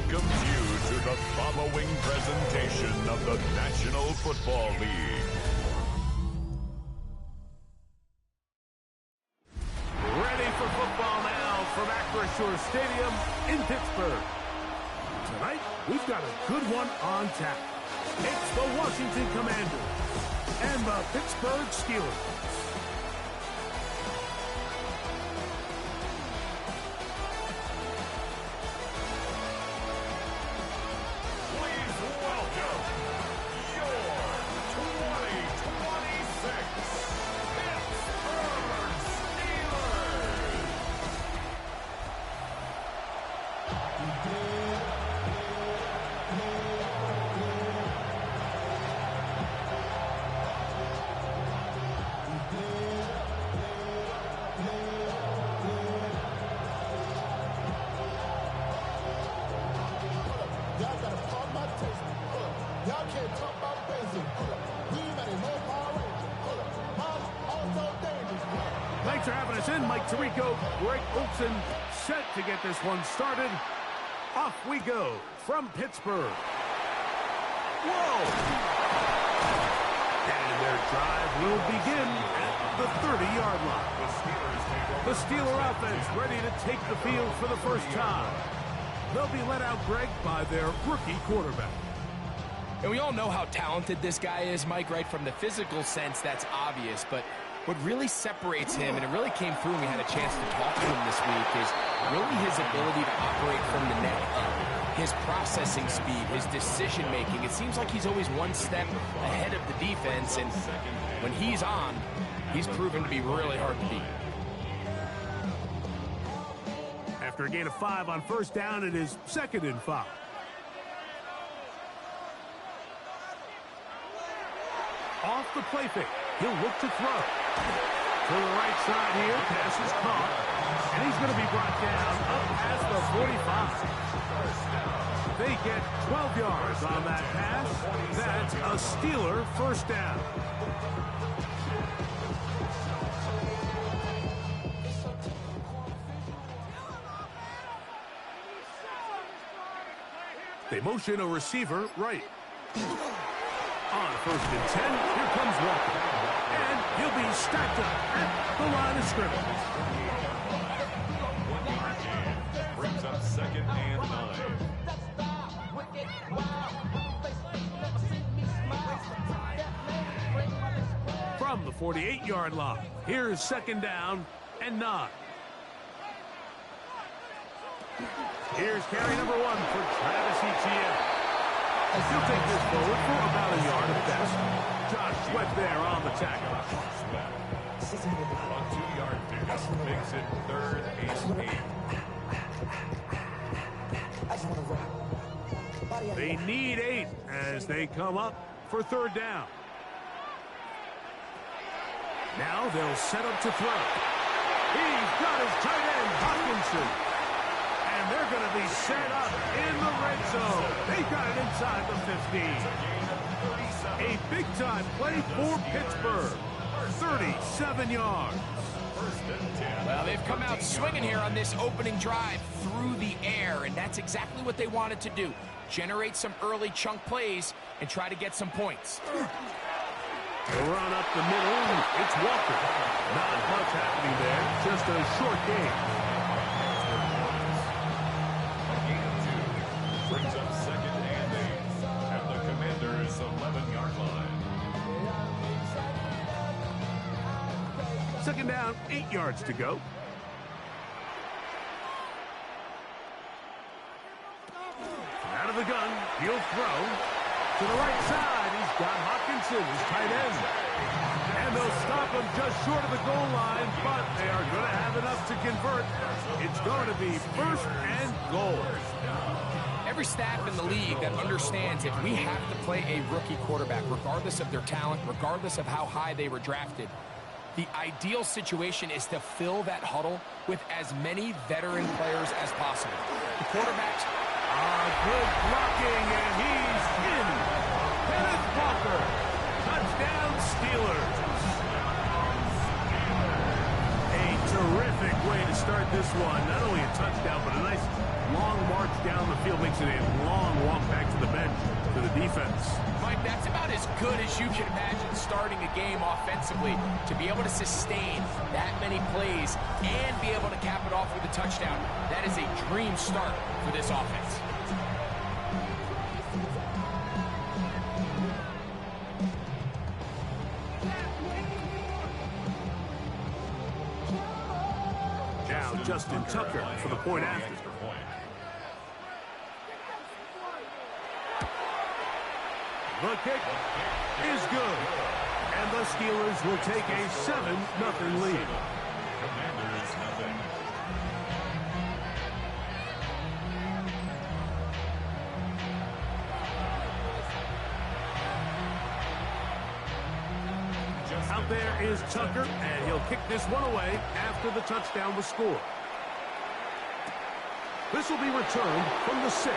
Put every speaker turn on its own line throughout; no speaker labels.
welcomes you to the following presentation of the National Football League.
Ready for football now from Acrisure Stadium in Pittsburgh. Tonight, we've got a good one on tap. It's the Washington Commanders and the Pittsburgh Steelers. Thanks for having us in, Mike Tirico. Greg Olson set to get this one started. Off we go from Pittsburgh. Whoa! And their drive will begin at the 30-yard line. The Steeler offense ready to take the field for the first time. They'll be let out, Greg, by their rookie quarterback.
And we all know how talented this guy is, Mike, right? From the physical sense, that's obvious. But what really separates him, and it really came through when we had a chance to talk to him this week, is really his ability to operate from the neck up. His processing speed, his decision-making. It seems like he's always one step ahead of the defense, and when he's on, he's proven to be really hard to beat.
After a gain of 5 on first down, it is 2nd and 5. Off the play fake, he'll look to throw. To the right side here, pass is caught. And he's going to be brought down up past the 45. They get 12 yards on that pass. That's a Steeler first down. They motion a receiver right. On 1st and 10, here comes Walker. And he'll be stacked up at the line of scrimmage.
Brings up 2nd and 9.
From the 48-yard line, here's 2nd down and 9. Here's carry number 1 for Travis Etienne. He'll take this forward for about a yard at best. Josh Sweat there on the tackle.
A 2-yard pickup makes it 3rd and 8.
They need 8 as they come up for 3rd down. Now they'll set up to throw. He's got his tight end, Hawkinson. And they're going to be set up in the red zone. They've got it inside the 15. A big-time play for Pittsburgh. 37 yards.
Well, they've come out swinging here on this opening drive through the air, and that's exactly what they wanted to do. Generate some early chunk plays and try to get some points.
Run up the middle. It's Walker. Not much happening there. Just a short game.
Brings up 2nd and 8 at the Commanders' 11-yard line.
2nd down, 8 yards to go. Out of the gun, he'll throw. To the right side, he's got Hawkinson, his tight end. And they'll stop him just short of the goal line, but they are going to have enough to convert. It's going to be 1st and goal.
Every staff in the league that understands if we have to play a rookie quarterback, regardless of their talent, regardless of how high they were drafted, the ideal situation is to fill that huddle with as many veteran players as possible. The quarterbacks
good blocking, and he's in. Kenneth Walker, touchdown Steelers. A terrific way to start this one. Not only a touchdown, but a nice long march down the field makes it a long walk back to the bench for the defense.
Mike, that's about as good as you can imagine starting a game offensively, to be able to sustain that many plays and be able to cap it off with a touchdown. That is a dream start for this offense.
Now Justin Tucker for the point after. The kick is good. And the Steelers will take a 7-0 lead.
Commanders nothing.
Out there is Tucker, and he'll kick this one away after the touchdown was scored. This will be returned from the 6.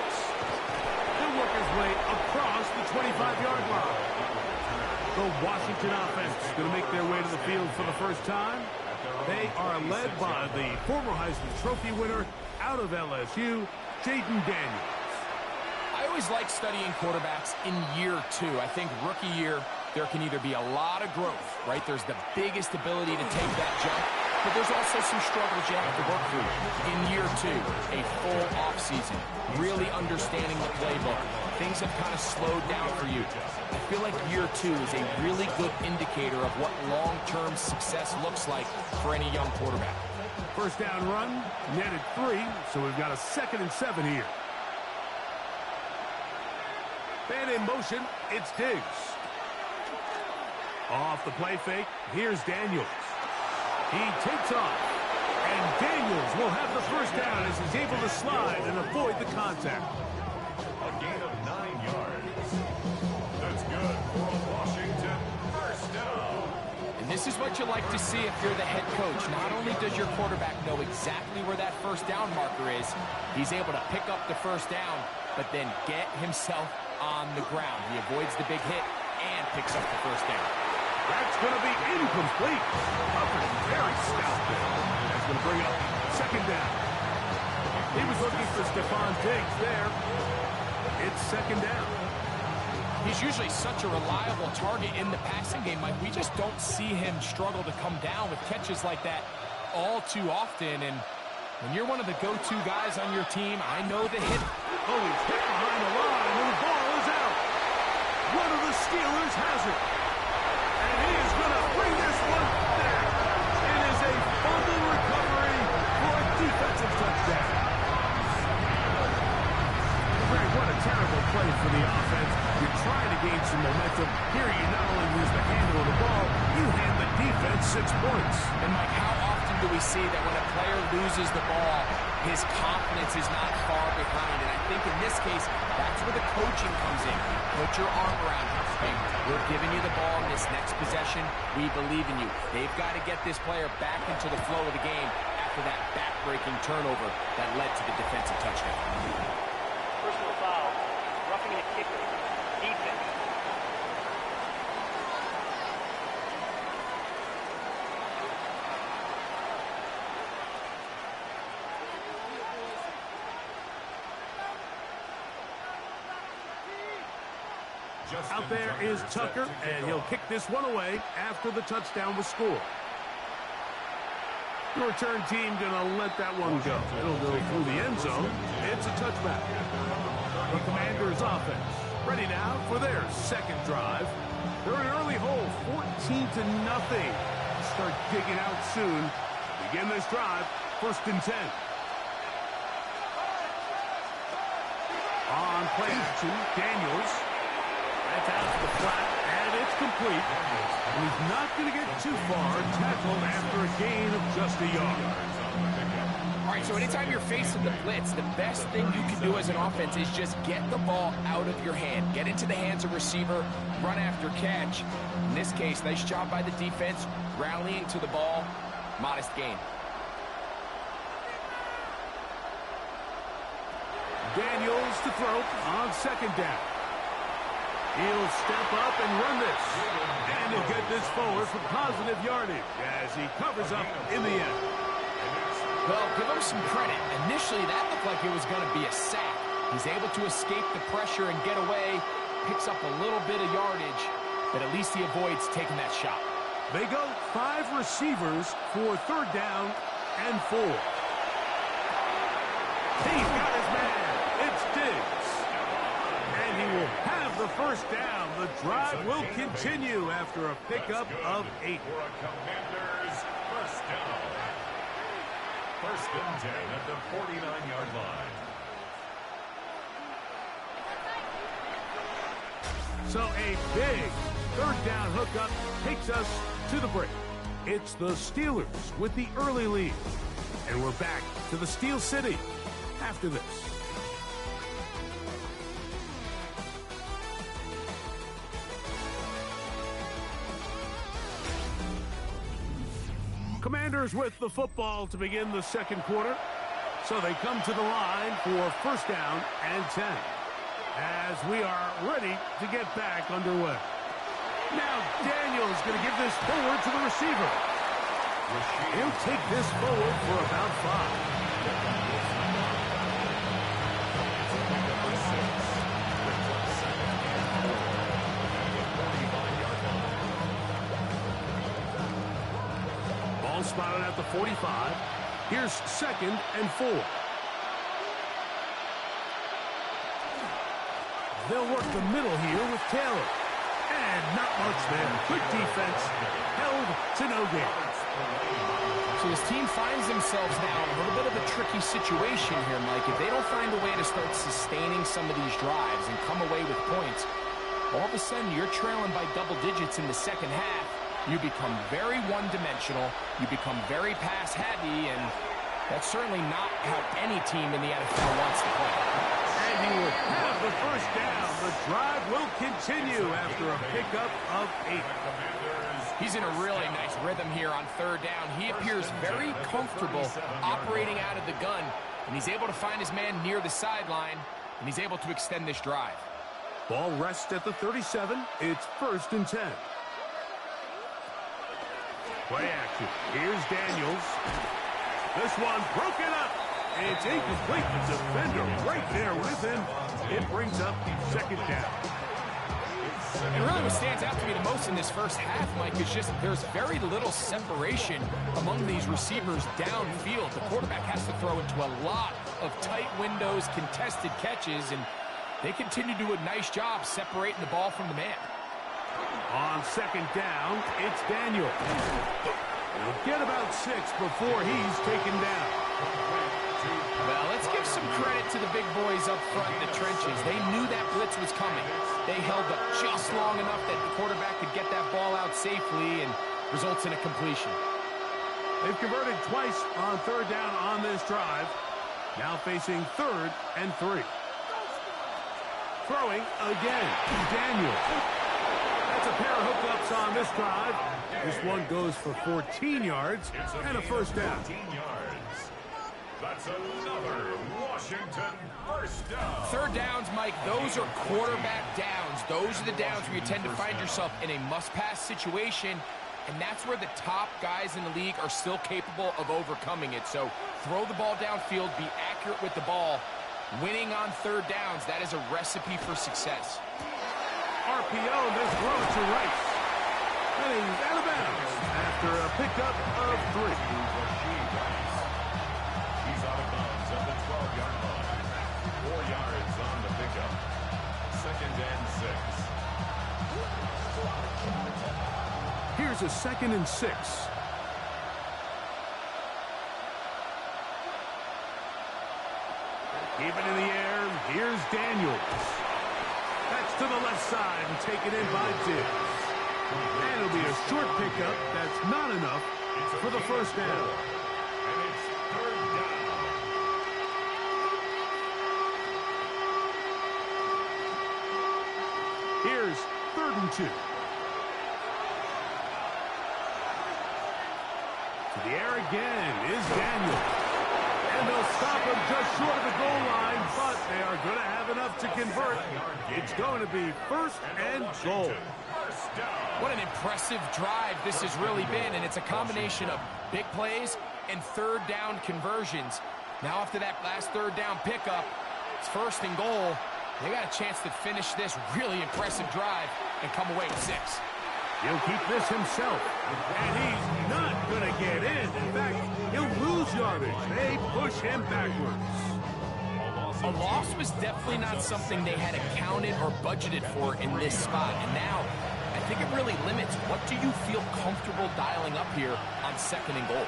He'll work his way across the 25-yard line. The Washington offense is going to make their way to the field for the first time. They are led by the former Heisman Trophy winner out of LSU, Jaden Daniels.
I always like studying quarterbacks in year 2. I think rookie year, there can either be a lot of growth, right? There's the biggest ability to take that jump, but there's also some struggles you have to work through. In year 2, a full offseason, really understanding the playbook. Things have kind of slowed down for you. I feel like year 2 is a really good indicator of what long-term success looks like for any young quarterback.
First down run, netted 3, so we've got a 2nd and 7 here. And in motion, it's Diggs. Off the play fake, here's Daniels. He takes off, and Daniels will have the first down as he's able to slide and avoid the contact.
A gain of 9 yards. That's good for a Washington first down.
And this is what you like to see if you're the head coach. Not only does your quarterback know exactly where that first down marker is, he's able to pick up the first down, but then get himself on the ground. He avoids the big hit and picks up the first down.
That's going to be incomplete. Covered very stout there. That's going to bring up 2nd down. He was looking for Stephon Diggs there. It's 2nd down.
He's usually such a reliable target in the passing game, Mike. We just don't see him struggle to come down with catches like that all too often. And when you're one of the go-to guys on your team, I know the hit.
Oh, he's hit behind the line, and the ball is out. One of the Steelers has it. And he is going to bring this one back. It is a fumble recovery for a defensive touchdown. Greg, what a terrible play for the offense. You're trying to gain some momentum. Here you not only lose the handle of the ball, you hand the defense 6 points.
And, Mike, how often do we see that when a player loses the ball, his confidence is not far behind? And I think in this case, that's where the coaching comes in. Put your arm around him. Hey, we're giving you the ball in this next possession. We believe in you. They've got to get this player back into the flow of the game after that back-breaking turnover that led to the defensive touchdown.
Personal foul, roughing the kicker, defense.
Out there is Tucker, and he'll kick this one away after the touchdown was scored. The return team going to let that one go. It'll go through the end zone. It's a touchback. The Commanders offense ready now for their 2nd drive. They're in an early hole, 14-0. Start digging out soon. Begin this drive, 1st and 10. On play action, Daniels. That's out to the flat, and it's complete. And he's not going to get too far, tackled after a gain of just a yard.
All right, so anytime you're facing the blitz, the best thing you can do as an offense is just get the ball out of your hand. Get into the hands of receiver, run after catch. In this case, nice job by the defense, rallying to the ball, modest gain.
Daniels to throw on 2nd down. He'll step up and run this. And he'll get this forward for positive yardage as he covers up in the end.
Well, give him some credit. Initially, that looked like it was going to be a sack. He's able to escape the pressure and get away, picks up a little bit of yardage, but at least he avoids taking that shot.
They go 5 receivers for 3rd down and 4. He's got his man. It's Diggs. And he will have the 1st down. The drive will continue after a pickup of 8.
For a Commanders 1st down. 1st and 10 at the 49-yard line.
So a big 3rd down hookup takes us to the break. It's the Steelers with the early lead. And we're back to the Steel City after this. Commanders with the football to begin the 2nd quarter. So they come to the line for 1st down and 10. As we are ready to get back underway. Now Daniel's going to give this forward to the receiver. He'll take this forward for about 5. Ball spotted at the 45. Here's 2nd and 4. They'll work the middle here with Taylor. And not much there. Good defense. Held to no gain.
So his team finds themselves now in a little bit of a tricky situation here, Mike. If they don't find a way to start sustaining some of these drives and come away with points, all of a sudden you're trailing by double digits in the 2nd half. You become very one-dimensional. You become very pass-heavy, and that's certainly not how any team in the NFL wants to play.
And he will have the 1st down. The drive will continue after a pickup of 8.
He's in a really nice rhythm here on 3rd down. He appears very comfortable operating out of the gun, and he's able to find his man near the sideline, and he's able to extend this drive.
Ball rests at the 37. It's 1st and 10. Play action. Here's Daniels. This one broken up. It's incomplete. The defender right there with him. It brings up 2nd down.
And really what stands out to me the most in this 1st half, Mike, is just there's very little separation among these receivers downfield. The quarterback has to throw into a lot of tight windows, contested catches, and they continue to do a nice job separating the ball from the man.
On 2nd down, it's Daniel. He'll get about 6 before he's taken down.
Well, let's give some credit to the big boys up front in the trenches. They knew that blitz was coming. They held up just long enough that the quarterback could get that ball out safely and results in a completion.
They've converted twice on 3rd down on this drive. Now facing 3rd and 3. Throwing again. Daniel. That's a pair of hookups on this drive. This one goes for 14 yards and a 1st down.
14 yards. That's another Washington 1st down.
3rd downs, Mike, those are quarterback downs. Those are the downs where you tend to find yourself in a must-pass situation, and that's where the top guys in the league are still capable of overcoming it. So throw the ball downfield, be accurate with the ball. Winning on 3rd downs, that is a recipe for success.
RPO, and this throw to Rice. Heading out of bounds after a pickup of 3.
He's out of bounds at the 12-yard line. 4 yards on the pickup. 2nd and 6.
Here's a 2nd and 6. Keep it in the air. Here's Daniels. That's to the left side and taken in by Diggs. And it'll be a short pickup. That's not enough for the 1st down.
And it's 3rd down.
Here's 3rd and 2. To the air again is Daniels. And they'll stop him just short of the goal line, but they are going to have enough to convert. It's going to be 1st and goal.
What an impressive drive this has really been, and it's a combination of big plays and third down conversions. Now after that last third down pickup, it's first and goal. They got a chance to finish this really impressive drive and come away with 6.
He'll keep this himself, and he's not going to get in. In fact, he'll lose yardage. They push him backwards.
A loss was definitely not something they had accounted or budgeted for in this spot. And now, I think it really limits what do you feel comfortable dialing up here on second and goal.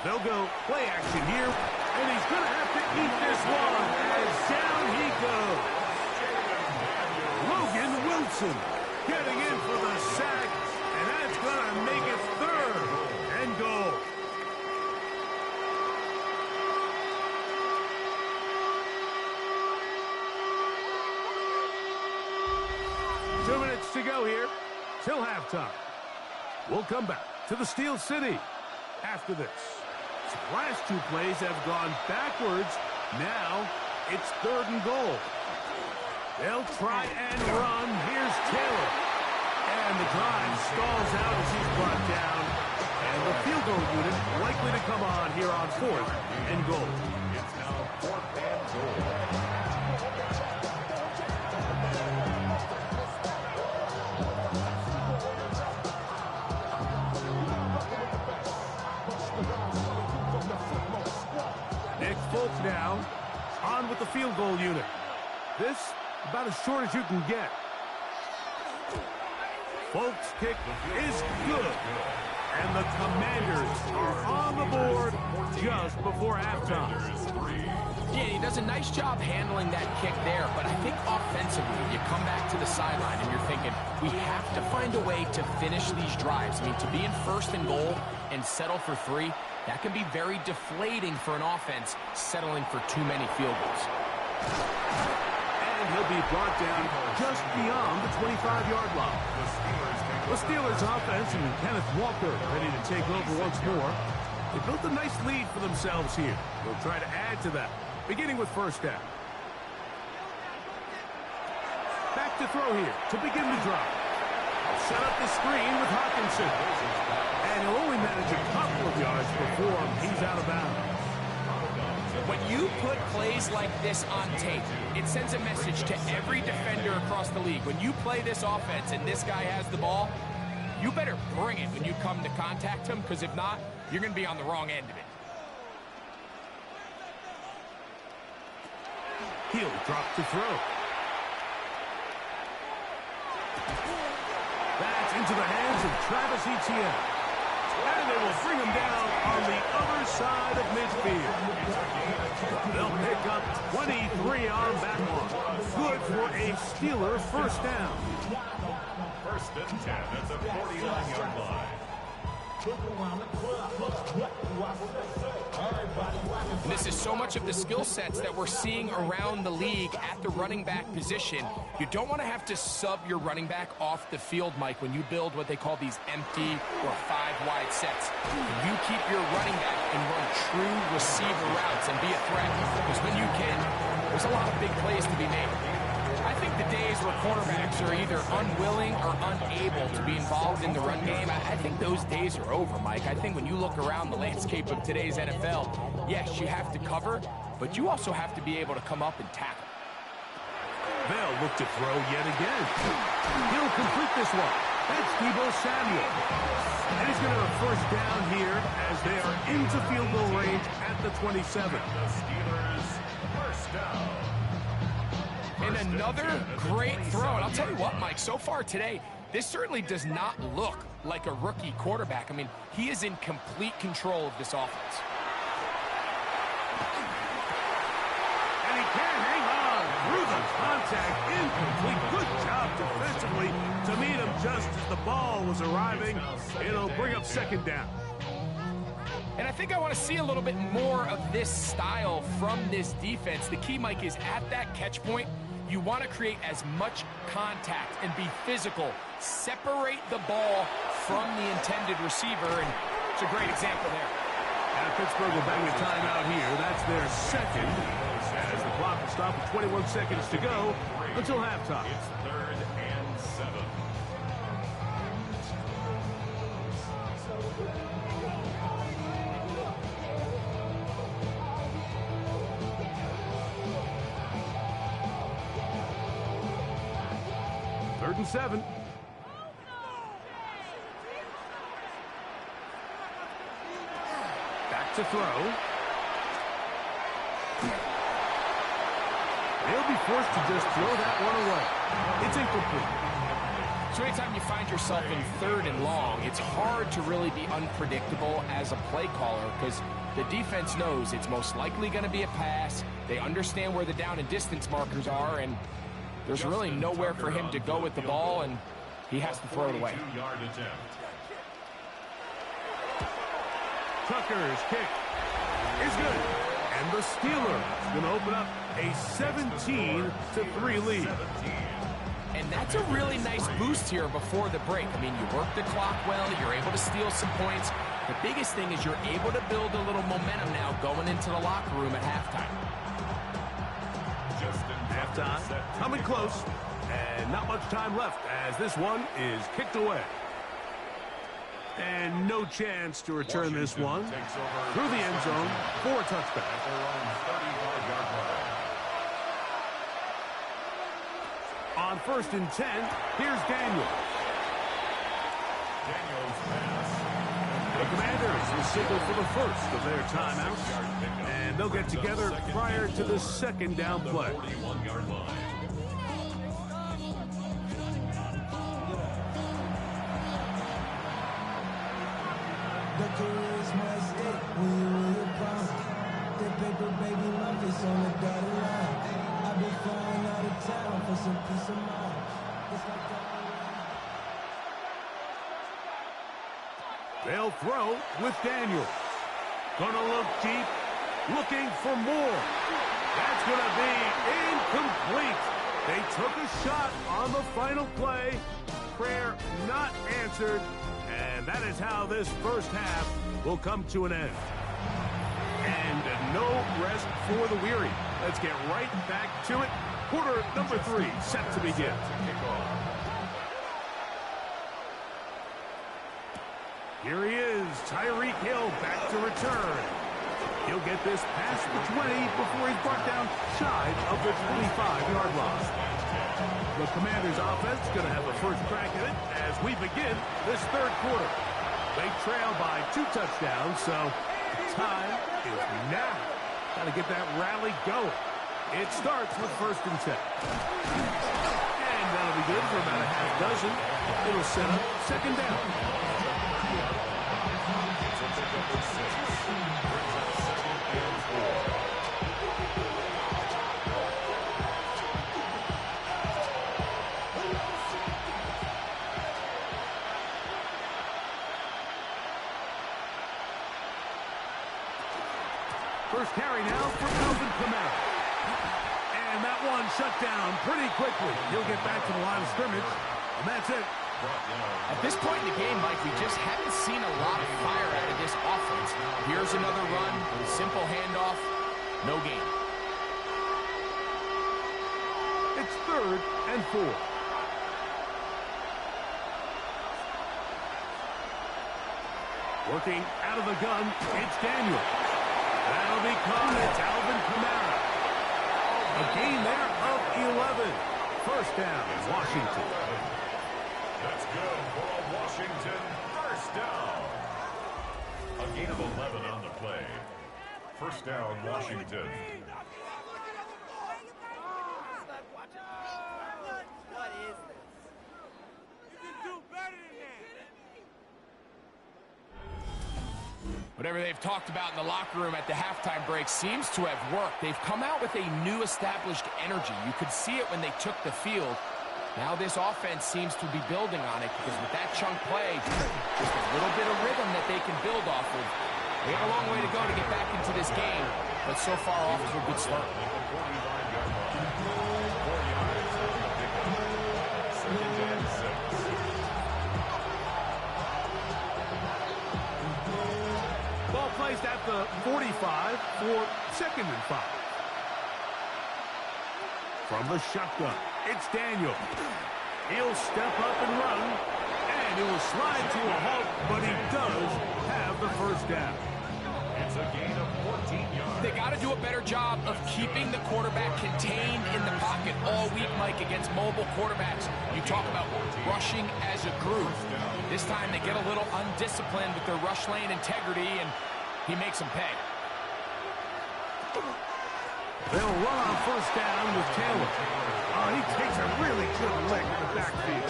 They'll go play action here, and he's going to have to eat this one as down he goes. Logan Wilson getting in for the sack, and that's going to make it third and goal. Two minutes to go here till halftime. We'll come back to the Steel City after this. The last 2 plays have gone backwards. Now it's third and goal. They'll try and run. Here's Taylor. And the drive stalls out as he's brought down. And the field goal unit likely to come on here on fourth and goal.
It's now fourth and goal.
Nick Folk now on with the field goal unit. This about as short as you can get. Folk's kick is good. And the Commanders are on the board just before halftime.
Yeah, he does a nice job handling that kick there, but I think offensively, you come back to the sideline and you're thinking, we have to find a way to finish these drives. I mean, to be in first and goal and settle for 3, that can be very deflating for an offense settling for too many field goals.
And he'll be brought down just beyond the 25-yard line. The Steelers offense and Kenneth Walker ready to take over once more. They built a nice lead for themselves here. They'll try to add to that, beginning with first down. Back to throw here to begin the drive. Set up the screen with Hawkinson. And he'll only manage a couple of yards before he's out of bounds.
When you put plays like this on tape, it sends a message to every defender across the league. When you play this offense and this guy has the ball, you better bring it when you come to contact him, because if not, you're going to be on the wrong end of it.
He'll drop to throw. That's into the hands of Travis Etienne. And they will bring him down on the other side of midfield. They'll pick up 23 on that one. Good for a Steeler first down.
First and 10 at the 49-yard line.
And this is so much of the skill sets that we're seeing around the league at the running back position. You don't want to have to sub your running back off the field, Mike, when you build what they call these empty or 5-wide sets. You keep your running back and run true receiver routes and be a threat. Because when you can, there's a lot of big plays to be made. I think the days where quarterbacks are either unwilling or unable to be involved in the run game, I think those days are over, Mike. I think when you look around the landscape of today's NFL, yes, you have to cover, but you also have to be able to come up and tackle.
They'll look to throw yet again. He'll complete this one. That's Deebo Samuel. And he's going to have a first down here as they are into field goal range at the 27.
The Steelers first down.
And another great throw. And I'll tell you what, Mike, so far today, this certainly does not look like a rookie quarterback. I mean, he is in complete control of this offense.
And he can hang on through the contact. Incomplete. Good job defensively to meet him just as the ball was arriving. It'll bring up second down.
And I think I want to see a little bit more of this style from this defense. The key, Mike, is at that catch point, you want to create as much contact and be physical. Separate the ball from the intended receiver, and it's a great example there.
And Pittsburgh will bang a timeout here. That's their second. As the clock will stop with 21 seconds to go until halftime.
It's third and 7.
and 7. Back to throw. They'll be forced to just throw that one away. It's incomplete.
So anytime you find yourself in 3rd and long, it's hard to really be unpredictable as a play caller because the defense knows it's most likely going to be a pass. They understand where the down and distance markers are, and there's really nowhere for him to go with the ball, and he has to throw it away.
Tucker's kick is good. And the Steelers going to open up a 17-3 lead.
And that's a really nice boost here before the break. I mean, you work the clock well, you're able to steal some points. The biggest thing is you're able to build a little momentum now going into the locker room at halftime.
Halftime, coming close, and not much time left as this one is kicked away. And no chance to return this one through the end zone for a touchback. On 1st and 10, here's Daniels. The Commanders will signal for the first of their timeouts, and they'll get together prior to the 2nd down play.
The career is my escape when you really proud. The paper baby love is on the dotted line. I've been flying out of town for some peace of mind. It's like
They'll throw with Daniels. Gonna look deep, looking for more. That's gonna be incomplete. They took a shot on the final play. Prayer not answered. And that is how this first half will come to an end. And no rest for the weary. Let's get right back to it. Quarter number 3 set to begin. Here he is, Tyreek Hill back to return. He'll get this past the 20 before he's brought down shy of the 25-yard line. The Commanders' offense is going to have the first crack at it as we begin this 3rd quarter. They trail by 2 touchdowns, so time is now. Got to get that rally going. It starts with 1st and 10. And that'll be good for about a half dozen. It'll set up 2nd down. First carry now for Alvin Kamara. And that one shut down pretty quickly. He'll get back to the line of scrimmage, and that's it.
At this point in the game, Mike, we just haven't seen a lot of fire out of this offense. Here's another run, simple handoff, no gain.
It's 3rd and 4. Working out of the gun, it's Daniel. That'll be caught. It's Alvin Kamara. A gain there of 11. First down, Washington.
That's good for a Washington first down. A gain of 11 on the play. First down, Washington.
What is this? You can do better than that.
Whatever they've talked about in the locker room at the halftime break seems to have worked. They've come out with a new established energy. You could see it when they took the field. Now this offense seems to be building on it because with that chunk play, just a little bit of rhythm that they can build off of. They got a long way to go to get back into this game, but so far off to a good start.
Ball placed at the 45 for 2nd and 5. From the shotgun, it's Daniel. He'll step up and run, and he will slide to a halt, but he does have the first down.
It's a gain of 14 yards.
They got to do a better job of keeping the quarterback contained in the pocket all week, Mike, against mobile quarterbacks. You talk about rushing as a group. This time they get a little undisciplined with their rush lane integrity, and he makes them pay.
They'll run on first down with Taylor. Oh, he takes a really good lick in the backfield.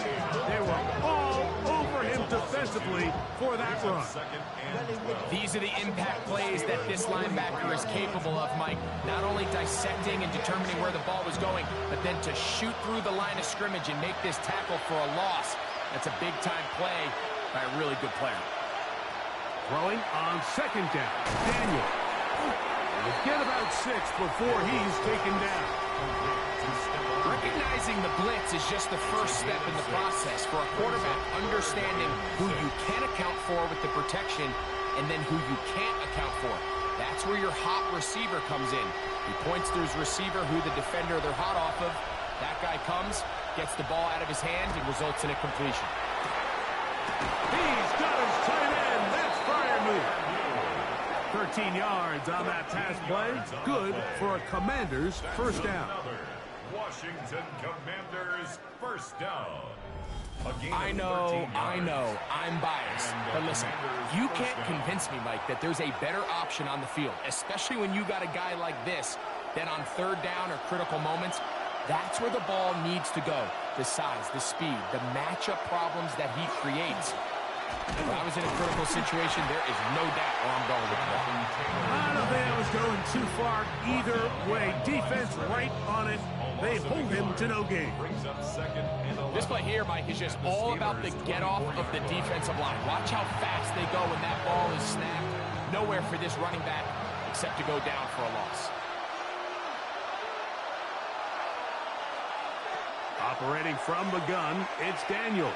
They were all over him defensively for that run.
These are the impact plays that this linebacker is capable of, Mike. Not only dissecting and determining where the ball was going, but then to shoot through the line of scrimmage and make this tackle for a loss. That's a big-time play by a really good player.
Throwing on second down, Daniel. He'll get about 6 before he's taken down.
Recognizing the blitz is just the first step in the process for a quarterback, understanding who you can account for with the protection and then who you can't account for. That's where your hot receiver comes in. He points to his receiver who the defender they're hot off of. That guy comes, gets the ball out of his hand, and results in a completion.
He's got his tight end. That's fire move. 13 yards on that pass play. Good for a Commander's first down.
Washington Commanders first down.
I know, I'm biased. But listen, you can't convince me, Mike, that there's a better option on the field, especially when you got a guy like this, that on third down or critical moments, that's where the ball needs to go. The size, the speed, the matchup problems that he creates. If I was in a critical situation, there is no doubt where I'm going with the ball.
I don't think I was going too far either way. Defense right on it. They hold him to no gain.
This play here, Mike, is just all about the get-off of the defensive line. Watch how fast they go when that ball is snapped. Nowhere for this running back except to go down for a loss.
Operating from the gun, it's Daniels.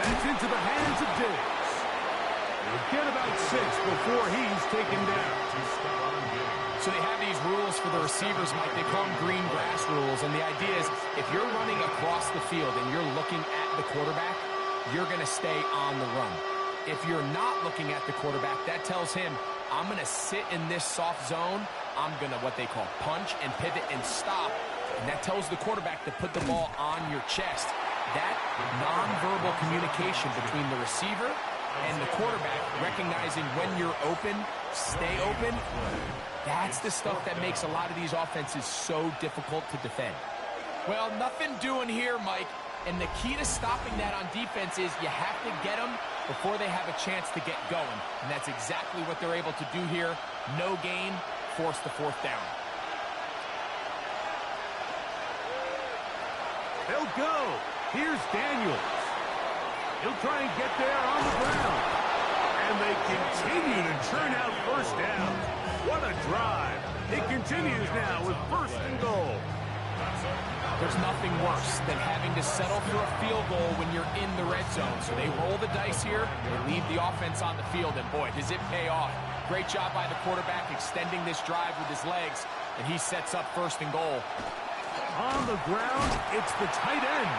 That's into the hands of Diggs. He'll get about 6 before he's taken down.
So they have these rules for the receivers, Mike. They call them green grass rules. And the idea is if you're running across the field and you're looking at the quarterback, you're going to stay on the run. If you're not looking at the quarterback, that tells him, I'm going to sit in this soft zone. I'm going to what they call punch and pivot and stop. And that tells the quarterback to put the ball on your chest. That nonverbal communication between the receiver and the quarterback, recognizing when you're open, stay open, that's the stuff that makes a lot of these offenses so difficult to defend. Well, nothing doing here, Mike. And the key to stopping that on defense is you have to get them before they have a chance to get going. And that's exactly what they're able to do here. No gain, force the fourth down.
They'll go. Here's Daniels. He'll try and get there on the ground. And they continue to churn out first down. What a drive. It continues now with first and goal.
There's nothing worse than having to settle for a field goal when you're in the red zone. So they roll the dice here. They leave the offense on the field, and boy, does it pay off. Great job by the quarterback extending this drive with his legs, and he sets up first and goal.
On the ground, it's the tight end.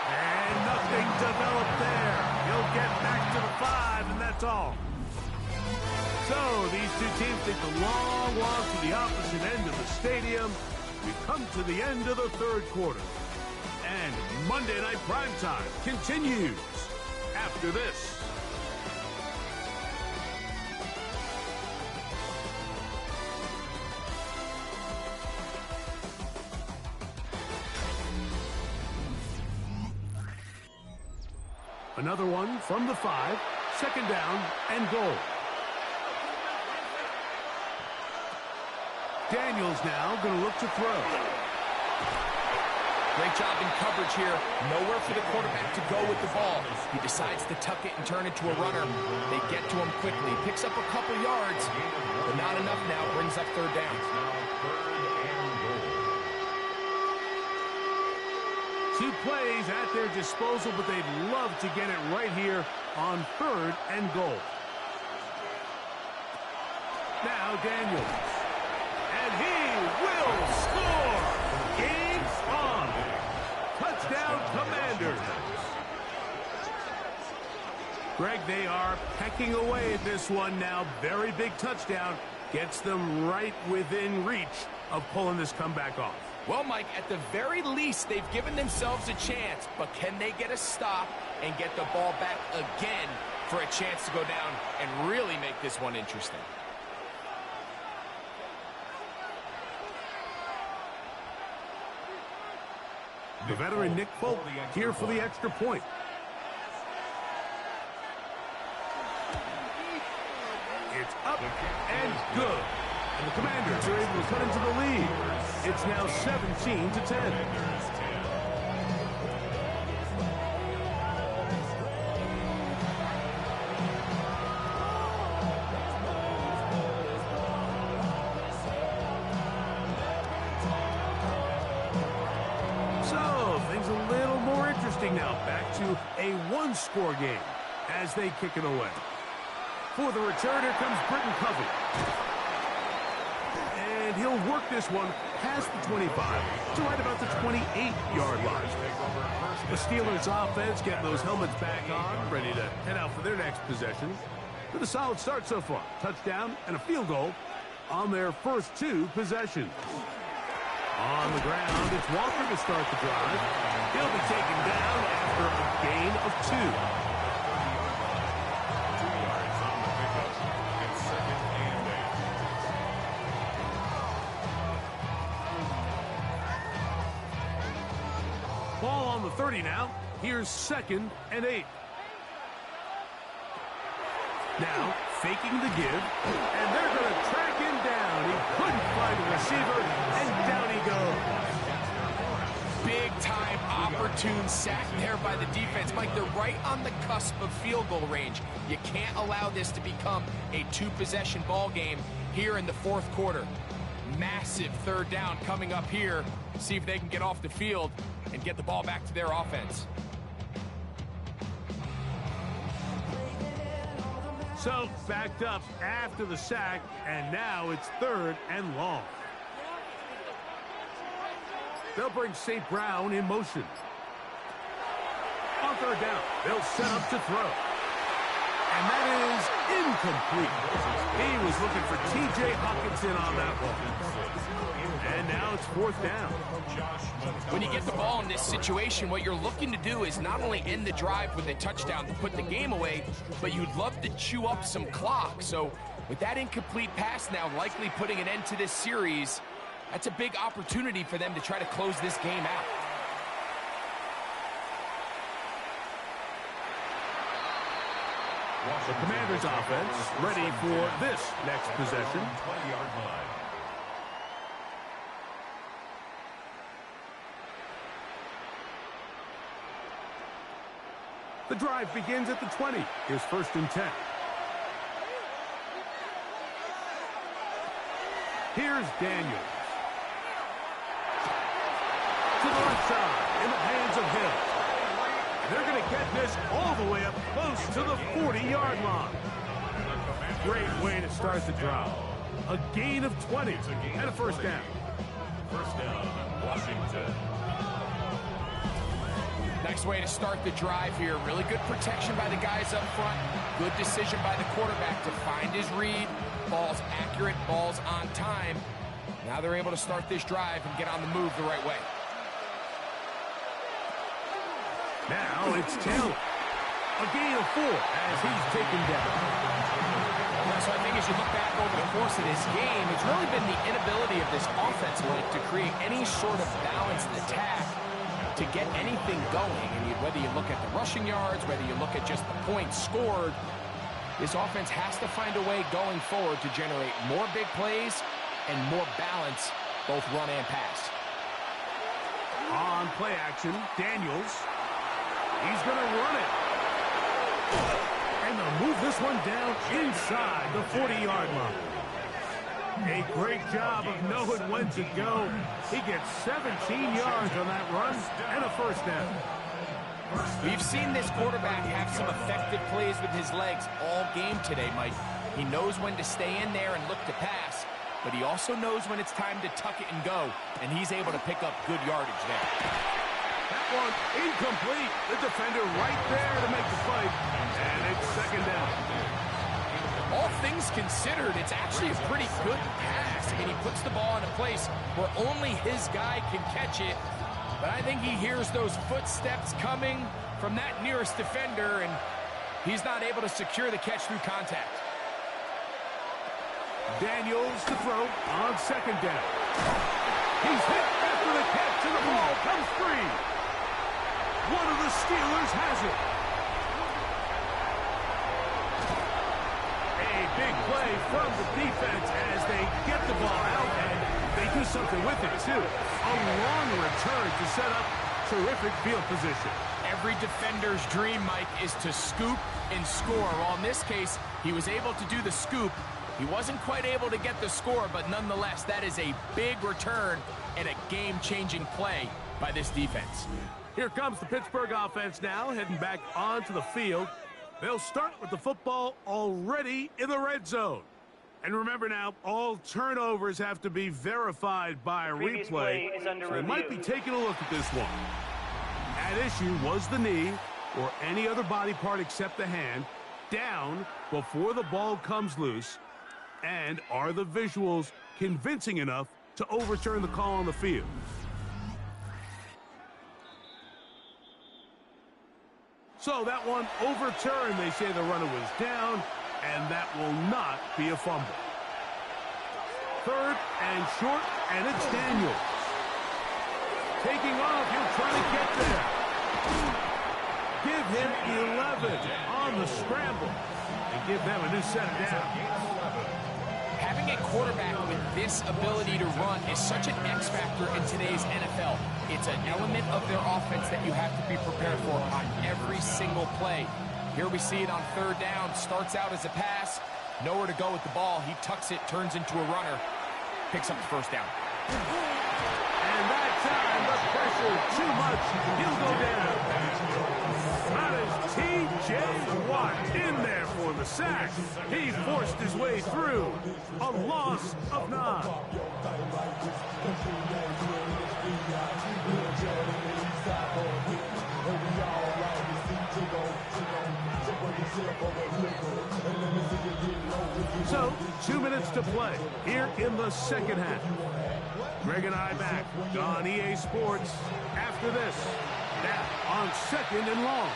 And nothing developed there. He'll get back to the 5, and that's all. So these two teams take the long walk to the opposite end of the stadium. We come to the end of the third quarter. And Monday Night Primetime continues after this. Another one from the 5, second down and goal. Daniels now going to look to throw.
Great job in coverage here. Nowhere for the quarterback to go with the ball. He decides to tuck it and turn it to a runner. They get to him quickly. Picks up a couple yards, but not enough now. Brings up third down.
Two plays at their disposal, but they'd love to get it right here on third and goal. Now Daniels. And he will score! Game on! Touchdown, Commanders! Greg, they are pecking away at this one now. Very big touchdown. Gets them right within reach of pulling this comeback off.
Well, Mike, at the very least, they've given themselves a chance, but can they get a stop and get the ball back again for a chance to go down and really make this one interesting?
The veteran Nick Folk here for the extra point. It's up and good. And the Commanders are able to cut into the lead. It's now 17-10. So, things a little more interesting now. Back to a one-score game as they kick it away. For the return, here comes Britton Covey. And he'll work this one past the 25 to right about the 28-yard line. The Steelers offense getting those helmets back on, ready to head out for their next possession. With a solid start so far. Touchdown and a field goal on their first two possessions. On the ground, it's Walker to start the drive. He'll be taken down after a gain of 2. Ball on the 30 now. Here's 2nd and 8. Now, faking the give, and they're going to track him down. He couldn't find a receiver, and down he goes.
Big-time opportune sack there by the defense. Mike, they're right on the cusp of field goal range. You can't allow this to become a two-possession ball game here in the fourth quarter. Massive third down coming up here. See if they can get off the field and get the ball back to their offense.
So, backed up after the sack, and now it's 3rd and long. They'll bring St. Brown in motion. On 3rd down, they'll set up to throw. And that is incomplete. He was looking for T.J. Hawkinson on that one. And now it's 4th down.
When you get the ball in this situation, what you're looking to do is not only end the drive with a touchdown to put the game away, but you'd love to chew up some clock. So with that incomplete pass now likely putting an end to this series, that's a big opportunity for them to try to close this game out.
The Commanders' offense ready for this next possession. The drive begins at the 20. Here's 1st and 10. Here's Daniels. To the left side, in the hands of Hill. They're going to get this all the way up close to the 40-yard line. Great way to start the drive. A gain of 20 and a 1st down.
1st down, Washington.
Nice way to start the drive here. Really good protection by the guys up front. Good decision by the quarterback to find his read. Ball's accurate, ball's on time. Now they're able to start this drive and get on the move the right way.
Now it's Taylor. A gain of 4 as he's taken down.
So I think as you look back over the course of this game, it's really been the inability of this offense, Mike, to create any sort of balanced attack to get anything going. And whether you look at the rushing yards, whether you look at just the points scored, this offense has to find a way going forward to generate more big plays and more balance, both run and pass.
On play action, Daniels. He's going to run it. And they'll move this one down inside the 40-yard line. A great job of knowing when to go. He gets 17 yards on that run and a 1st down.
We've seen this quarterback have some effective plays with his legs all game today, Mike. He knows when to stay in there and look to pass, but he also knows when it's time to tuck it and go, and he's able to pick up good yardage there.
one incomplete. The defender right there to make the fight. And it's second down.
All things considered, it's actually a pretty good pass. I mean, he puts the ball in a place where only his guy can catch it. But I think he hears those footsteps coming from that nearest defender, and he's not able to secure the catch through contact.
Daniels to throw on second down. He's hit after the catch, and the ball comes free. One of the Steelers has it. A big play from the defense as they get the ball out, and they do something with it, too. A long return to set up terrific field position.
Every defender's dream, Mike, is to scoop and score. Well, in this case, he was able to do the scoop. He wasn't quite able to get the score, but nonetheless, that is a big return and a game-changing play by this defense.
Here comes the Pittsburgh offense now, heading back onto the field. They'll start with the football already in the red zone. And remember now, all turnovers have to be verified by a replay. So they might be taking a look at this one. At issue was the knee, or any other body part except the hand, down before the ball comes loose. And are the visuals convincing enough to overturn the call on the field? So that one overturned. They say the runner was down, and that will not be a fumble. Third and short, and it's Daniels. Taking off, he'll try to get there. Give him 11 on the scramble, and give them a new set down.
Having a quarterback with this ability to run is such an X factor in today's NFL. It's an element of their offense that you have to be prepared for on every single play. Here we see it on third down. Starts out as a pass. Nowhere to go with the ball. He tucks it, turns into a runner. Picks up the first down.
And that time, the pressure too much. He'll go down. That is T.J. Watt in there for the sack. He forced his way through. A loss of 9. So, 2 minutes to play here in the second half. Greg and I back on EA Sports after this. Now on second and long.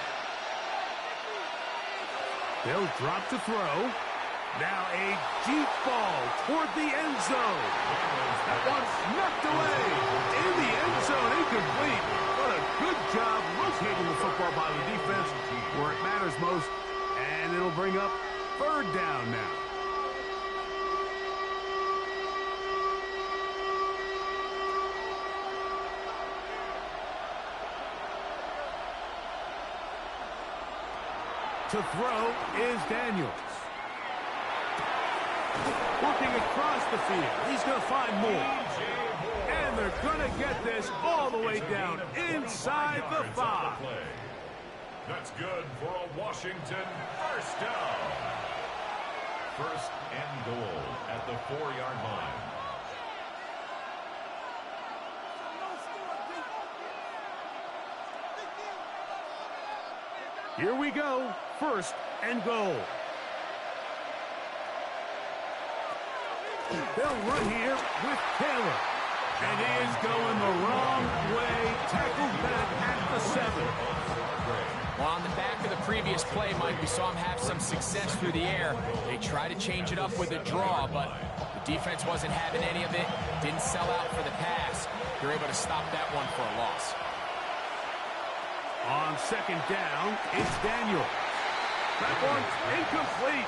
They'll drop to throw. Now a deep ball toward the end zone. That one's knocked away. In the end zone, incomplete. What a good job locating the football by the defense where it matters most. And it'll bring up third down now. To throw is Daniels. Working across the field. He's going to find more. And they're going to get this all the way down inside the 5.
That's good for a Washington first down. First and goal at the 4-yard line.
Here we go. First and goal. They'll run here with Taylor. And he is going the wrong way. Tackled back at the 7.
Well, on the back of the previous play, Mike, we saw him have some success through the air. They tried to change it up with a draw, but the defense wasn't having any of it. Didn't sell out for the pass. They're able to stop that one for a loss.
On second down, it's Daniel. That one incomplete.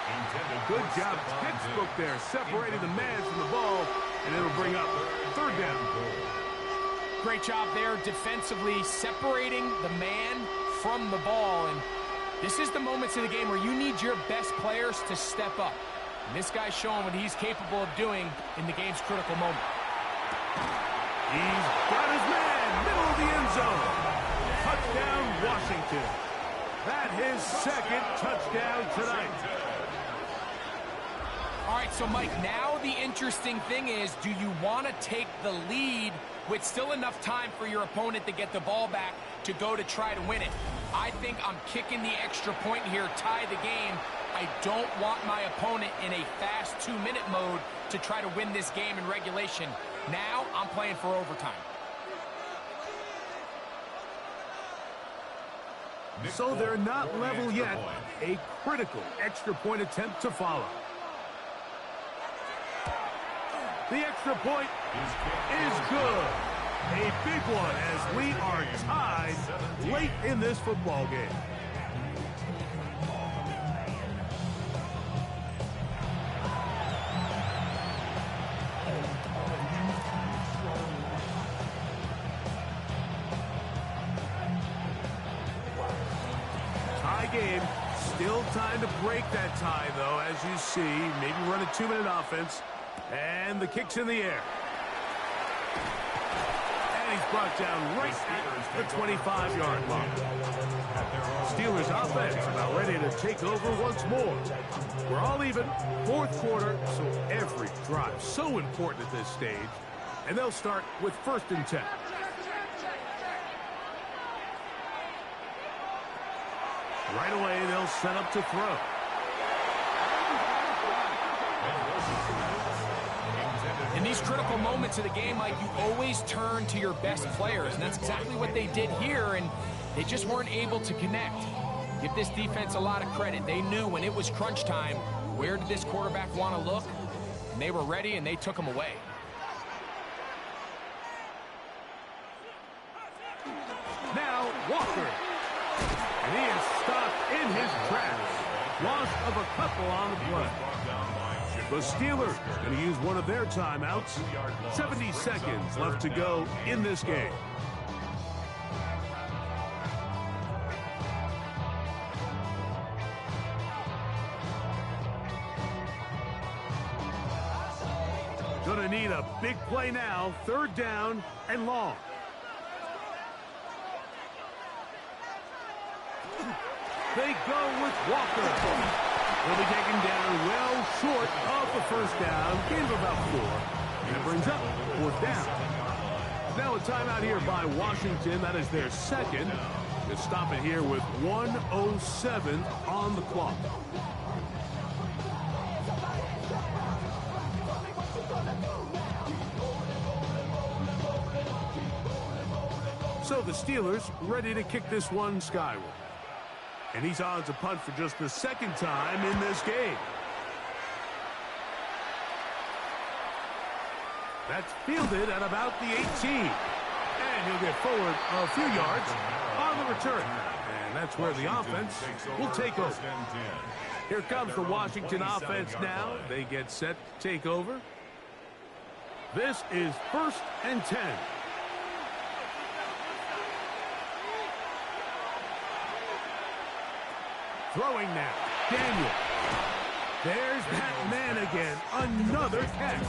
Good job, textbook there, separating the man from the ball, and it'll bring up third down.
Great job there defensively, separating the man from the ball. And this is the moments in the game where you need your best players to step up. And this guy's showing what he's capable of doing in the game's critical moment.
He's got his man, middle of the end zone. Touchdown, Washington. That his second touchdown tonight.
All right, so Mike, now the interesting thing is, do you want to take the lead with still enough time for your opponent to get the ball back to go to try to win it. I think I'm kicking the extra point here, tie the game. I don't want my opponent in a fast 2-minute mode to try to win this game in regulation. Now I'm playing for overtime.
So they're not level yet. A critical extra point attempt to follow. The extra point is good. A big one as we are tied late in this football game. Tie game. Still time to break that tie, though, as you see. Maybe run a 2-minute offense. And the kick's in the air. And he's brought down right at the 25-yard line. Steelers offense about ready to take over once more. We're all even. Fourth quarter, so every drive so important at this stage. And they'll start with 1st and 10. Right away, they'll set up to throw.
In these critical moments of the game, Mike, you always turn to your best players, and that's exactly what they did here, and they just weren't able to connect. Give this defense a lot of credit. They knew when it was crunch time, where did this quarterback want to look, and they were ready, and they took him away.
Now, Walker. And he is stopped in his tracks. Loss of a couple on the play. The Steelers going to use one of their timeouts. 70 seconds left to go in this game. Going to need a big play now. 3rd down and long. They go with Walker. He'll be taken down well short of the 1st down. Gain of about 4. And it brings up 4th down. Now a timeout here by Washington. That is their 2nd. To stop it here with 1:07 on the clock. So the Steelers ready to kick this one skyward. And he's on to punt for just the 2nd time in this game. That's fielded at about the 18. And he'll get forward a few yards on the return. And that's where the offense will take over. Here comes the Washington offense now. They get set to take over. This is 1st and 10. Throwing now. Daniel. There's that man again. Another catch.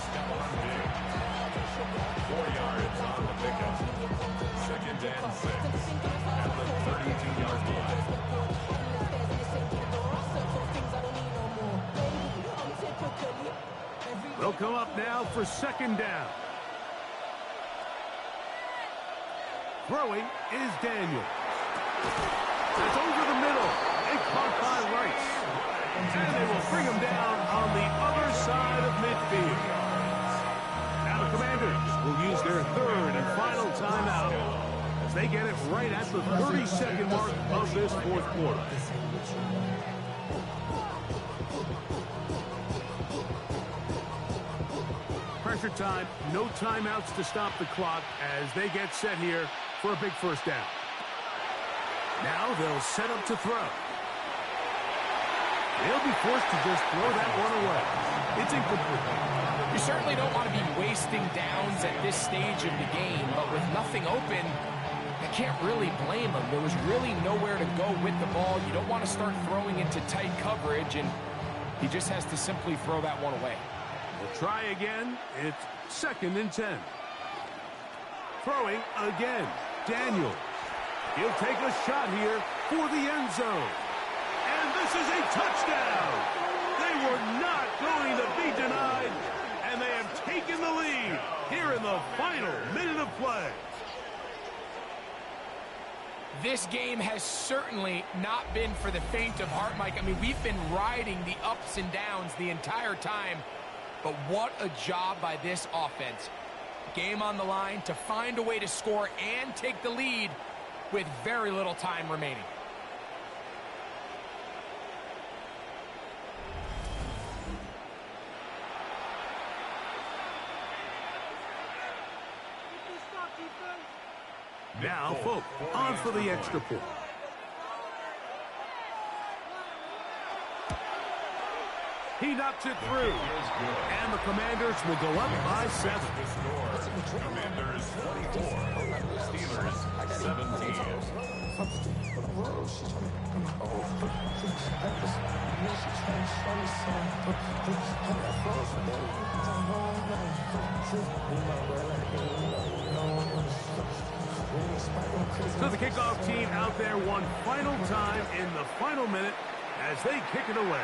4 yards on the pickup. 2nd and 6 at the 32-yard line.
They'll come up now for 2nd down. Throwing is Daniel. That's over the middle. Caught by Rice. And they will bring him down on the other side of midfield. Now the Commanders will use their 3rd and final timeout as they get it right at the 30-second mark of this 4th quarter. Pressure time, no timeouts to stop the clock as they get set here for a big 1st down. Now they'll set up to throw. They'll be forced to just throw that one away. It's incomplete.
You certainly don't want to be wasting downs at this stage of the game, but with nothing open, I can't really blame him. There was really nowhere to go with the ball. You don't want to start throwing into tight coverage, and he just has to simply throw that one away.
We'll try again. It's 2nd and 10. Throwing again. Daniel. He'll take a shot here for the end zone. And this is a touchdown. They were not going to be denied, and they have taken the lead here in the final minute of play.
This game has certainly not been for the faint of heart, Mike. I mean, we've been riding the ups and downs the entire time, but what a job by this offense. Game on the line to find a way to score and take the lead with very little time remaining.
Now, Folk, on for the extra point. He knocks it through. And the Commanders will go up by 7.
Commanders 24, Steelers 17.
So the kickoff team out there one final time in the final minute as they kick it away.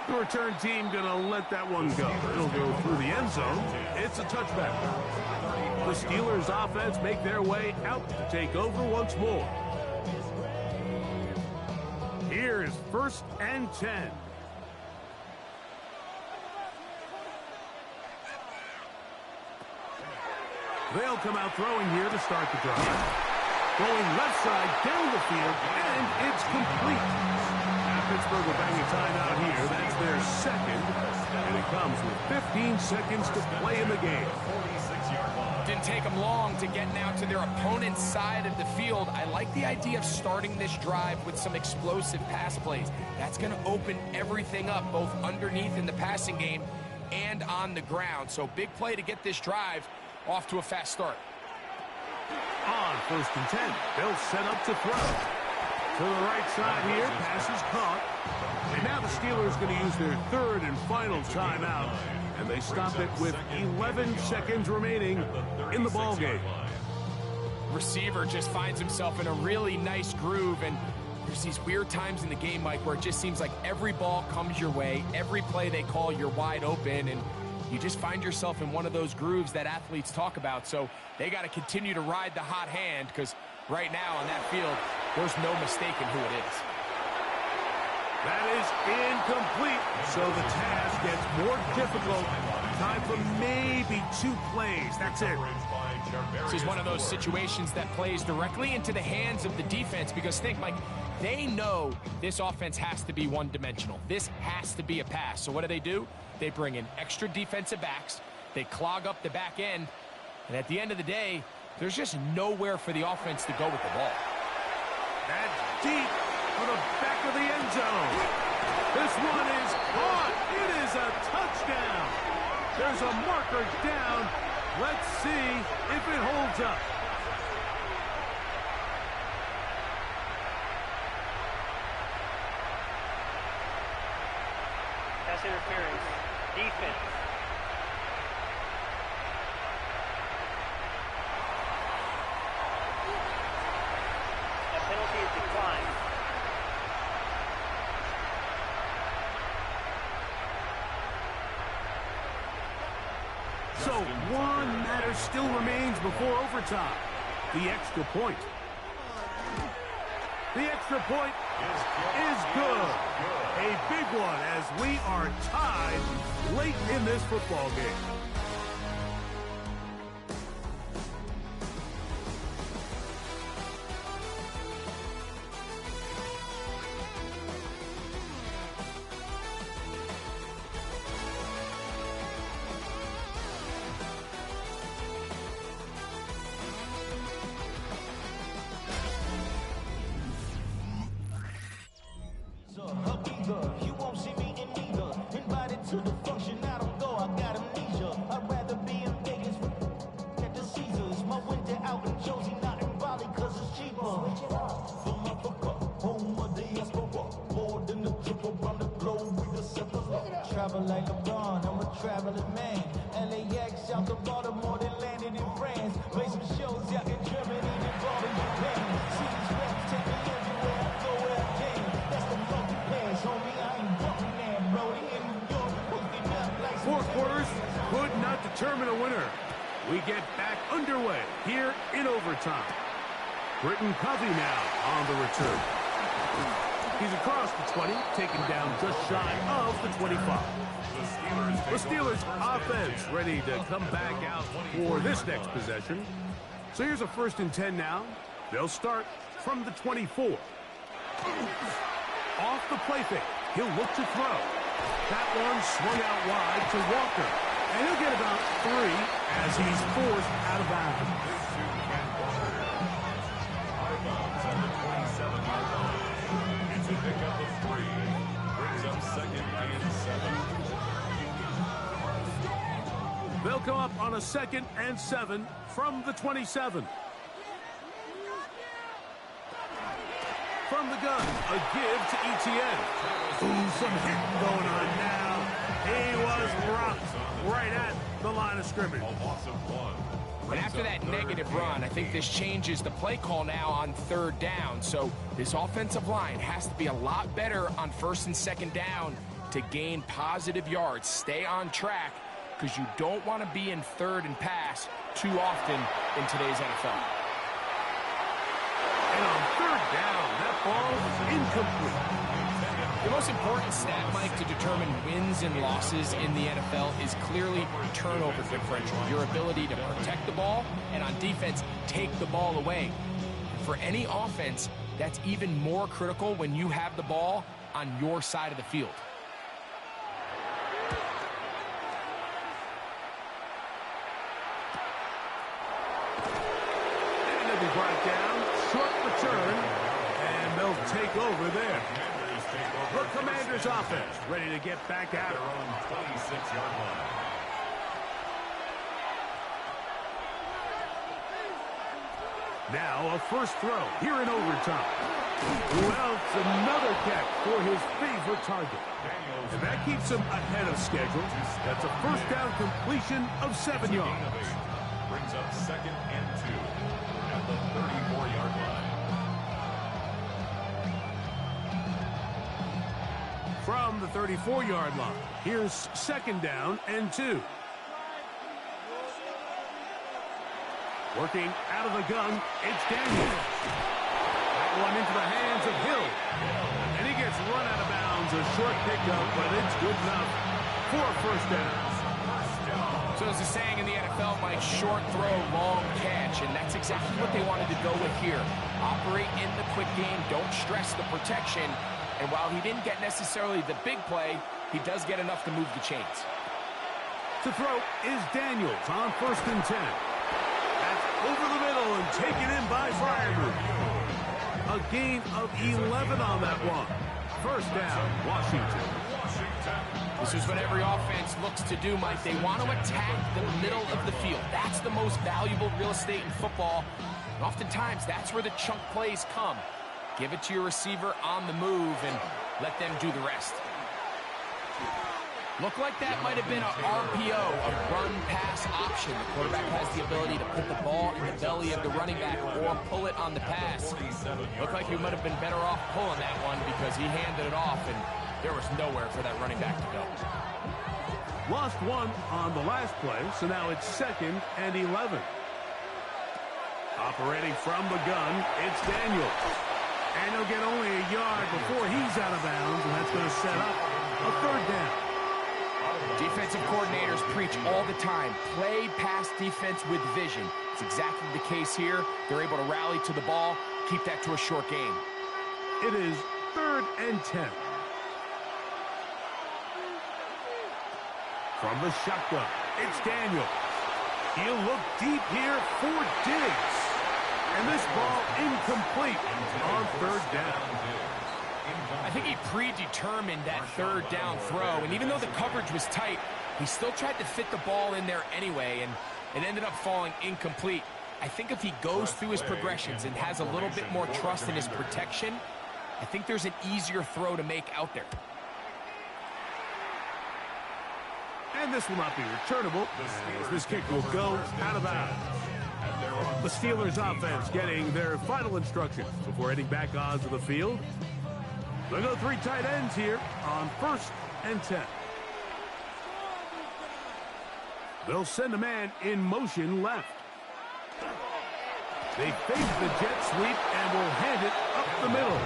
The return team going to let that one go. It'll go through the end zone. It's a touchback. The Steelers offense make their way out to take over once more. Here's 1st and 10. They'll come out throwing here to start the drive. Going left side down the field, and it's complete. Now Pittsburgh will bang a timeout here. That's their second, and it comes with 15 seconds to play in the game.
Didn't take them long to get now to their opponent's side of the field. I like the idea of starting this drive with some explosive pass plays. That's going to open everything up, both underneath in the passing game and on the ground. So big play to get this drive off to a fast start.
On 1st and 10, they'll set up to throw. To the right side here, pass is caught. And now the Steelers going to use their 3rd and final timeout. And they stop it with 11 seconds remaining in the ball game.
Receiver just finds himself in a really nice groove, and there's these weird times in the game, Mike, where it just seems like every ball comes your way, every play they call, you're wide open, and you just find yourself in one of those grooves that athletes talk about. So they got to continue to ride the hot hand, because right now on that field, there's no mistaking who it is.
That is incomplete. So the task gets more difficult. Time for maybe 2 plays. That's it.
This is one of those situations that plays directly into the hands of the defense, because think, Mike, they know this offense has to be one-dimensional. This has to be a pass. So what do? They bring in extra defensive backs. They clog up the back end. And at the end of the day, there's just nowhere for the offense to go with the ball.
That's deep for the back of the end zone. This one is caught. It is a touchdown. There's a marker down. Let's see if it holds up.
Pass interference. Defense. That penalty is declined.
So one matter still remains before overtime. The extra point. The extra point is good. A big one as we are tied late in this football game.
You won't see me in neither. Invited to the function, I don't go, I got amnesia. I'd rather be in Vegas at the Caesars. My winter out in Josie, not in Bali, cause it's cheaper. Fill my book up, home of the diaspora. More than the trip around the globe with the simple. Travel like LeBron, I'm a traveling man. LAX out to Baltimore, then landed in France. Play some shows out in Germany, then ball in Japan. See these reps, take me everywhere, I go where I can. That's the funky pass, homie, I ain't walking there, Brody. In New York, hooking up like
4 quarters could not determine a winner. We get back underway here in overtime. Britton Covey now on the return. He's across the 20, taken down just shy of the 25. The Steelers offense ready to come back out for this next possession. So here's a 1st and 10 now. They'll start from the 24. Off the play fake. He'll look to throw. That one swung out wide to Walker. And he'll get about 3 as he's forced out of bounds.
To pick up a 3. Brings up 2nd and 7.
They'll come up on a 2nd and 7 from the 27. From the gun, a give to Etienne. Ooh, some hit going on now. He was rocked right at the line of scrimmage.
A loss of 1.
And after that negative run, I think this changes the play call now on 3rd down. So this offensive line has to be a lot better on 1st and 2nd down to gain positive yards. Stay on track because you don't want to be in 3rd and pass too often in today's NFL.
And on 3rd down, that ball is incomplete.
The most important stat, Mike, to determine wins and losses in the NFL is clearly turnover differential, your ability to protect the ball, and on defense, take the ball away. For any offense, that's even more critical when you have the ball on your side of the field.
And they'll be brought down, short return, and they'll take over there. The Commanders offense ready to get back at it.
On 26-yard line.
Now a first throw here in overtime. Well, it's another catch for his favorite target. And that keeps him ahead of schedule. That's a 1st down completion of 7 yards.
Brings up 2nd and 2 at the 34-yard line.
From the 34-yard line, here's 2nd down and 2. Working out of the gun, it's Daniels. That one into the hands of Hill. And he gets run out of bounds. A short pickup, but it's good enough for a 1st down.
So as the saying in the NFL, Mike, short throw, long catch, and that's exactly what they wanted to go with here. Operate in the quick game, don't stress the protection, and while he didn't get necessarily the big play, he does get enough to move the chains.
To throw is Daniels on 1st and 10. That's over the middle and taken in by Freiermuth. A gain of 11 on that one. 1st down, Washington.
This is what every offense looks to do, Mike. They want to attack the middle of the field. That's the most valuable real estate in football. And oftentimes, that's where the chunk plays come. Give it to your receiver on the move and let them do the rest. Looked like that might have been an RPO, a run-pass option. The quarterback has the ability to put the ball in the belly of the running back or pull it on the pass. Looked like he might have been better off pulling that one because he handed it off and there was nowhere for that running back to go.
Lost one on the last play, so now it's 2nd and 11. Operating from the gun, it's Daniels. And he'll get only a yard before he's out of bounds, and that's going to set up a 3rd down.
Defensive coordinators preach all the time, play pass defense with vision. It's exactly the case here. They're able to rally to the ball, keep that to a short game.
It is 3rd and 10. From the shotgun, it's Daniels. He'll look deep here for Diggs. And this ball incomplete on 3rd down.
I think he predetermined that 3rd down throw, and even though the coverage was tight, he still tried to fit the ball in there anyway, and it ended up falling incomplete. I think if he goes through his progressions and has a little bit more trust in his protection, I think there's an easier throw to make out there.
And this will not be returnable, as this kick will go out of bounds. The Steelers offense getting their final instructions before heading back onto the field. They'll go 3 tight ends here on 1st and 10. They'll send a man in motion left. They fake the jet sweep and will hand it up the middle.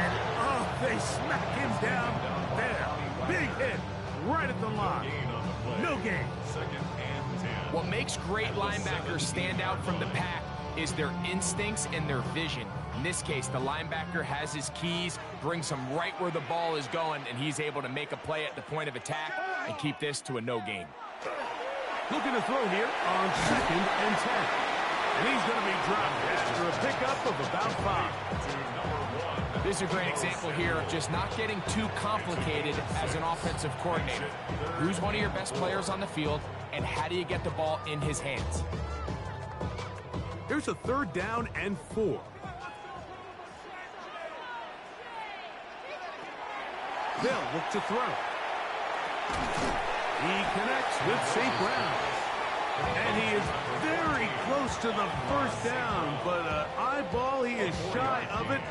And, oh, they smack him down there. Big hit right at the line. No gain.
Second and 10.
What makes great linebackers stand out from the pack is their instincts and their vision. In this case, the linebacker has his keys, brings him right where the ball is going, and he's able to make a play at the point of attack and keep this to a no gain.
Looking to throw here on 2nd and 10. And he's going to be dropped after a pickup of about 5.
This is a great example here of just not getting too complicated as an offensive coordinator. Who's one of your best players on the field, and how do you get the ball in his hands?
Here's a 3rd down and 4. They'll look to throw. He connects with St. Brown. And he is very close to the first down, but an eyeball, he is shy of it.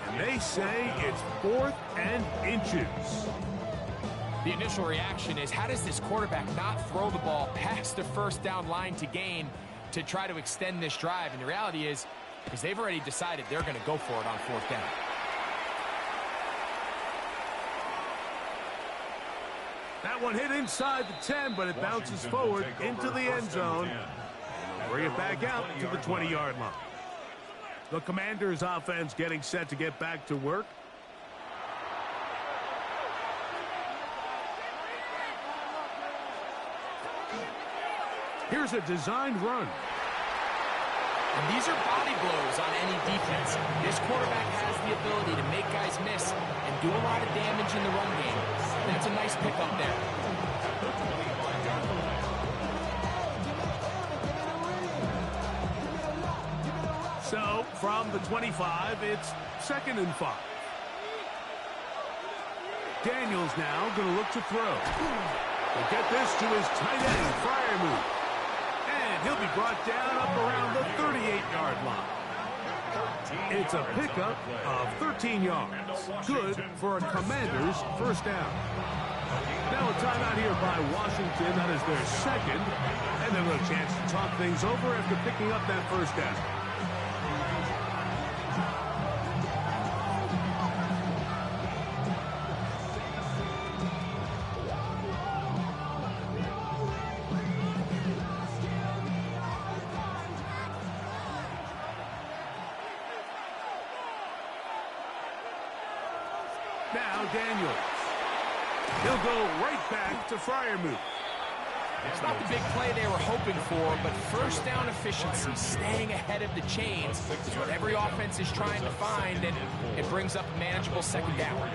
And they say it's 4th and inches.
The initial reaction is, how does this quarterback not throw the ball past the first down line to gain to try to extend this drive? And the reality is, because they've already decided they're going to go for it on 4th down.
That one hit inside the 10, but it bounces forward into the end zone. Bring it back out to the 20-yard line. The Commanders' offense getting set to get back to work. Here's a designed run.
And these are body blows on any defense. This quarterback has the ability to make guys miss and do a lot of damage in the run game. That's a nice pickup there.
So, from the 25, it's 2nd and 5. Daniels now going to look to throw. He'll get this to his tight end, Freiermuth. And he'll be brought down up around the 38-yard line. It's a pickup of 13 yards. Good for a Commander's first down. Now a timeout here by Washington. That is their 2nd. And they'll have a chance to talk things over after picking up that first down. Now Daniels. He'll go right back to Freiermuth.
It's not the big play they were hoping for, but first down efficiency, staying ahead of the chains, is what every offense is trying to find, and it brings up a manageable 2nd down.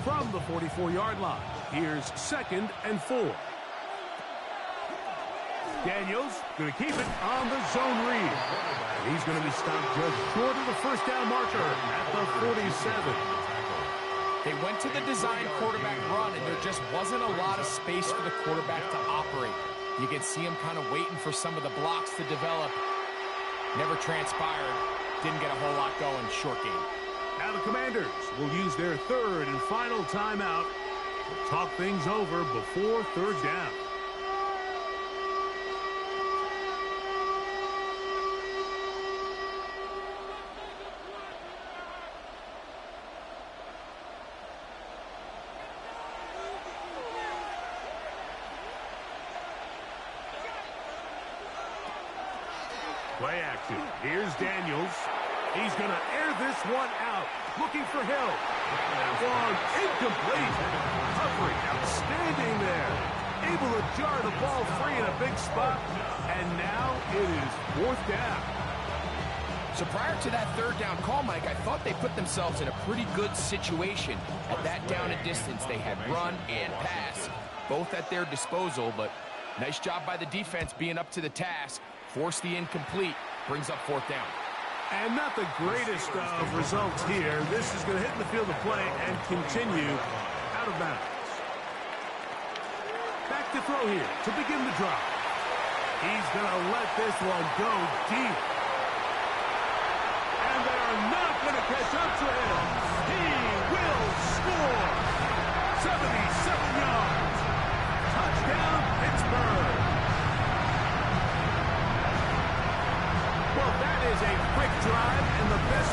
From the 44-yard line, here's 2nd and 4. Daniels going to keep it on the zone read. He's going to be stopped just short of the first down marker at the 47.
They went to the design quarterback run, and there just wasn't a lot of space for the quarterback to operate. You can see him kind of waiting for some of the blocks to develop. Never transpired. Didn't get a whole lot going. Short game.
Now the Commanders will use their 3rd and final timeout to talk things over before 3rd down. Play action. Here's Daniels. He's going to air this one out. Looking for help. That one incomplete. Coverage outstanding there. Able to jar the ball free in a big spot. And now it is 4th down.
So prior to that 3rd down call, Mike, I thought they put themselves in a pretty good situation. At that down and distance, they had run and pass, both at their disposal, but nice job by the defense being up to the task. Force the incomplete, brings up 4th down.
And not the greatest of results here. This is going to hit the field of play and continue out of bounds. Back to throw here to begin the drive. He's going to let this one go deep. And they're not going to catch up to him. He will score. 77 yards. Touchdown, Pittsburgh.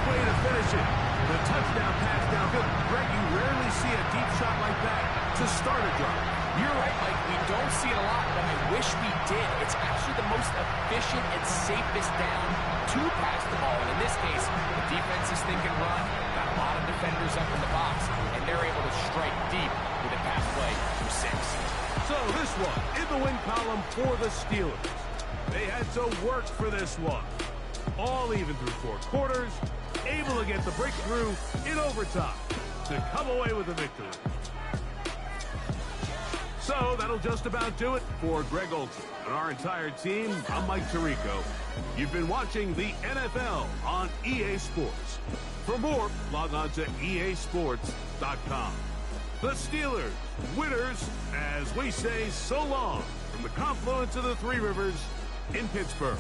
way to finish it. The touchdown pass downfield. Greg, you rarely see a deep shot like that to start a drive.
You're right, Mike. We don't see it a lot, but I wish we did. It's actually the most efficient and safest down to pass the ball. And in this case, the defense is thinking run. Got a lot of defenders up in the box, and they're able to strike deep with a pass play through 6.
So this one in the win column for the Steelers. They had to work for this one. All even through 4 quarters, able to get the breakthrough in overtime to come away with a victory. So that'll just about do it for Greg Olson and our entire team. I'm Mike Tirico. You've been watching the NFL on EA Sports. For more, log on to easports.com. The Steelers, winners, as we say so long from the confluence of the 3 rivers in Pittsburgh.